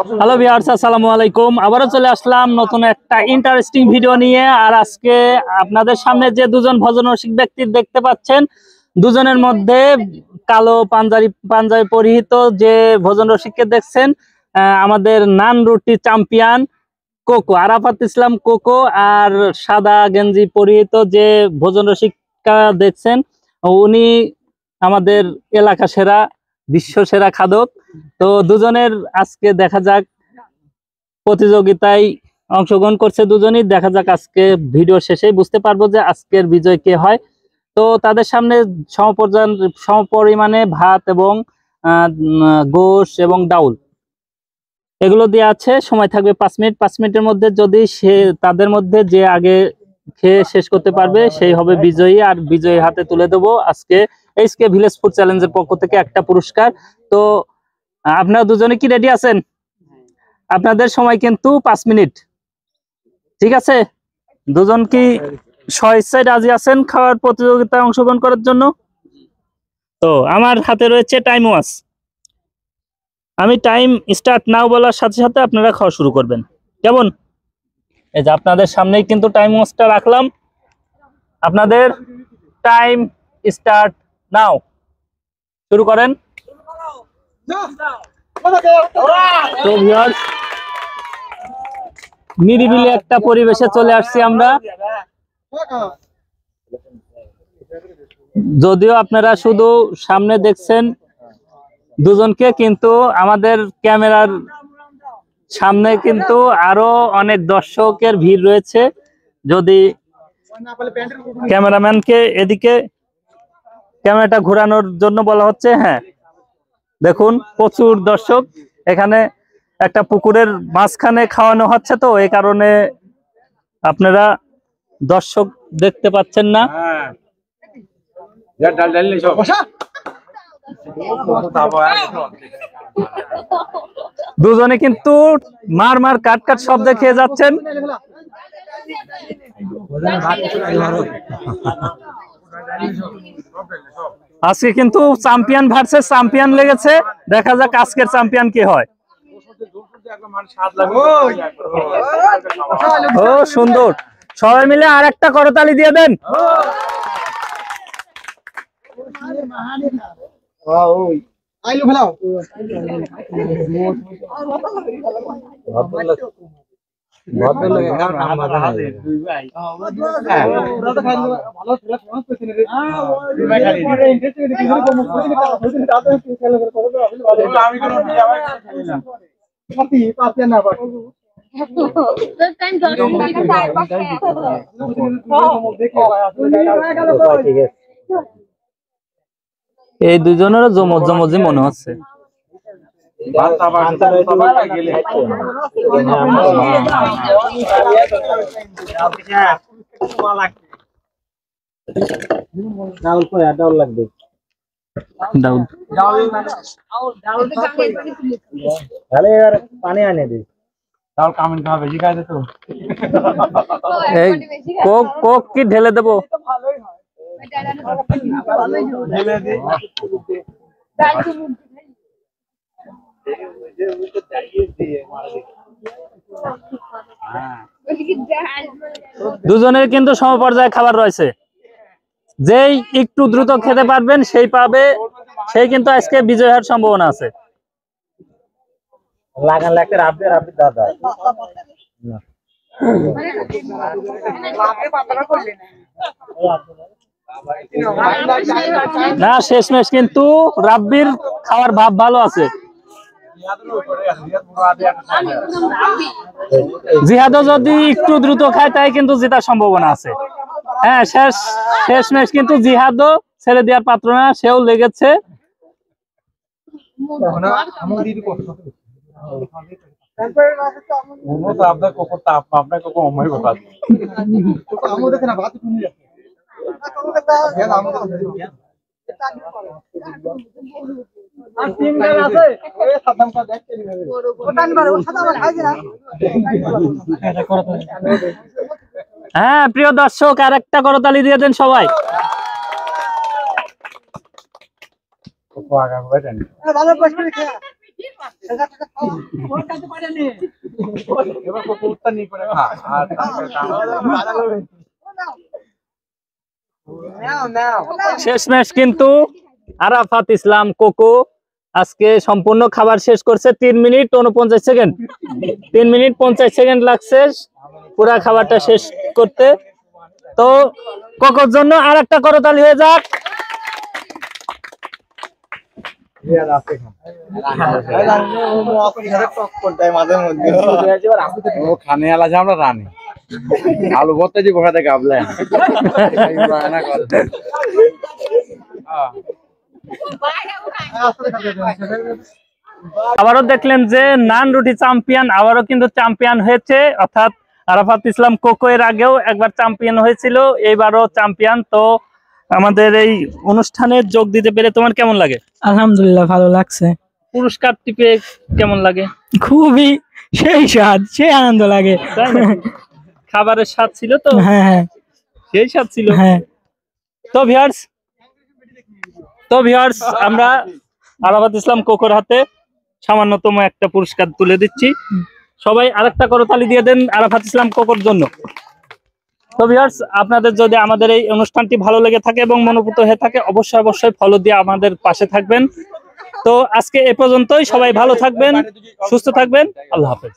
Hello viewers, আসসালামু আলাইকুম। আবারও চলে আসলাম নতুন একটা ইন্টারেস্টিং ভিডিও নিয়ে। আর আজকে আপনাদের সামনে যে দুজন ভজনরসিক ব্যক্তি দেখতে পাচ্ছেন, দুজনের মধ্যে কালো পাঞ্জাবি পরিহিত যে ভজনরসিককে দেখছেন, আমাদের নান রুটি চ্যাম্পিয়ন কোকো, আরাফাত ইসলাম কোকো। আর সাদা গেঞ্জি পরিহিত যে ভজনরসিকা দেখছেন, উনি আমাদের এলাকা সেরা, বিশ্ব সেরা খাদক। তো দুজনের আজকে দেখা যাক, প্রতিযোগিতায় অংশগ্রহণ করছে দুজনই। দেখা যাক আজকে ভিডিও শেষেই বুঝতে পারবো যে আজকের বিজয় কে হয়। তো তাদের সামনে সমপরিমাণে ভাত এবং গোশ এবং ডাউল এগুলো দিয়ে আছে। সময় থাকবে 5 মিনিট। 5 মিনিটের মধ্যে যদি তাদের মধ্যে যে আগে খেয়ে শেষ করতে পারবে সেই হবে বিজয়ী। আর বিজয়ী হাতে তুলে দেবো আজকে এইচকে ভিলেজ ফুড চ্যালেঞ্জের পক্ষ থেকে একটা পুরস্কার। তো আপনারা দুজনে কি রেডি আছেন? আপনাদের সময় কিন্তু 5 মিনিট, ঠিক আছে? দুজন কি স্বেচ্ছায় রাজি আছেন খাওয়ার প্রতিযোগিতায় অংশগ্রহণ করার জন্য? তো আমার হাতে রয়েছে টাইম ওয়াচ। আমি টাইম স্টার্ট নাও বলার সাথে সাথে আপনারা খাওয়া শুরু করবেন, কেমন? এই যে আপনাদের সামনেই কিন্তু টাইম ওয়াচটা রাখলাম। আপনাদের টাইম স্টার্ট নাও, শুরু করেন। তো ভিউয়ার্স, নিরিবিলি একটা পরিবেশে চলে আসছি আমরা। যদিও আপনারা শুধু সামনে দেখছেন দুজনকে, কিন্তু আমাদের ক্যামেরার সামনে কিন্তু আরো অনেক দর্শকের ভিড় রয়েছে। যদি ক্যামেরাম্যানকে এদিকে ক্যামেরাটা ঘোরানোর জন্য বলা হচ্ছে। হ্যাঁ, দেখুন প্রচুর দর্শক। এখানে একটা পুকুরের মাঝখানে খাওয়ানো হচ্ছে, তো এই কারণে আপনারা দর্শক দেখতে পাচ্ছেন না। দুজনে কিন্তু মার মার কাট কাট শব্দে খেয়ে যাচ্ছেন। আজকে কিন্তু চ্যাম্পিয়ন ভার্সেস চ্যাম্পিয়ন লেগেছে। দেখা যাক আজকের চ্যাম্পিয়ন কে হয়। ও সুন্দর, সবাই মিলে আর একটা করতালি দিয়ে দেন। এই দুজনের জমজি মনে হচ্ছে। পানি আনে দিই, কোক কি ঢেলে দেবো? দুজনের কিন্তু সমপর্যায়ে খাবার রয়েছে। যেই একটু দ্রুত খেতে পারবেন সেই পাবে, সেই কিন্তু আজকে বিজয় হওয়ার সম্ভাবনা আছে। না, শেষমেশ কিন্তু রাব্বির খাওয়ার ভাব ভালো আছে। জিহাদও যদি একটু দ্রুত খায় তাই কিন্তু জেতার সম্ভাবনা আছে। হ্যাঁ, শেষমেশ কিন্তু জিহাদও ছেড়ে দেওয়ার পাত্র না, সেও লেগেছে। হ্যাঁ প্রিয় দর্শক, আর একটা করতালি দিয়ে দেন সবাই। শেষ ম্যাচ কিন্তু আরাফাত ইসলাম কোকো আজকে সম্পূর্ণ খাবার শেষ করছে 3 মিনিট 49 সেকেন্ড। 3 মিনিট 50 সেকেন্ড লাগছে পুরা খাবারটা শেষ করতে। তো কোকোর জন্য আর একটা করতালি হয়ে যাক। আলু ভর্তা যে বসা থেকে আবলে আবারও দেখলেন যে নান রুটি চ্যাম্পিয়ন আবারও কিন্তু চ্যাম্পিয়ন হয়েছে, অর্থাৎ আরাফাত ইসলাম কোকো এর আগেও একবার চ্যাম্পিয়ন হয়েছিল, এইবারও চ্যাম্পিয়ন। তো আমাদের এই অনুষ্ঠানে যোগ দিতে পেরে তোমার কেমন লাগে? আলহামদুলিল্লাহ, ভালো লাগছে। পুরস্কারটি পেয়ে কেমন লাগে? খুবই সেই স্বাদ, সেই আনন্দ লাগে। তাই না? খাবারের স্বাদ ছিল তো? হ্যাঁ হ্যাঁ সেই স্বাদ ছিল। হ্যাঁ। তো ভিউয়ার্স আমরা আরাফাত ইসলাম কোকোর হাতে সামান্যতম একটা পুরস্কার তুলে দিচ্ছি। সবাই আরেকটা করতালি দিয়ে দেন আরাফাত ইসলাম কোকোর জন্য। তো ভিউয়ার্স আপনাদের যদি আমাদের এই অনুষ্ঠানটি ভালো লেগে থাকে এবং মনোপুত হয়ে থাকে অবশ্যই ফলো দিয়ে আমাদের পাশে থাকবেন। তো আজকে এ পর্যন্তই, সবাই ভালো থাকবেন, সুস্থ থাকবেন, আল্লাহ হাফেজ।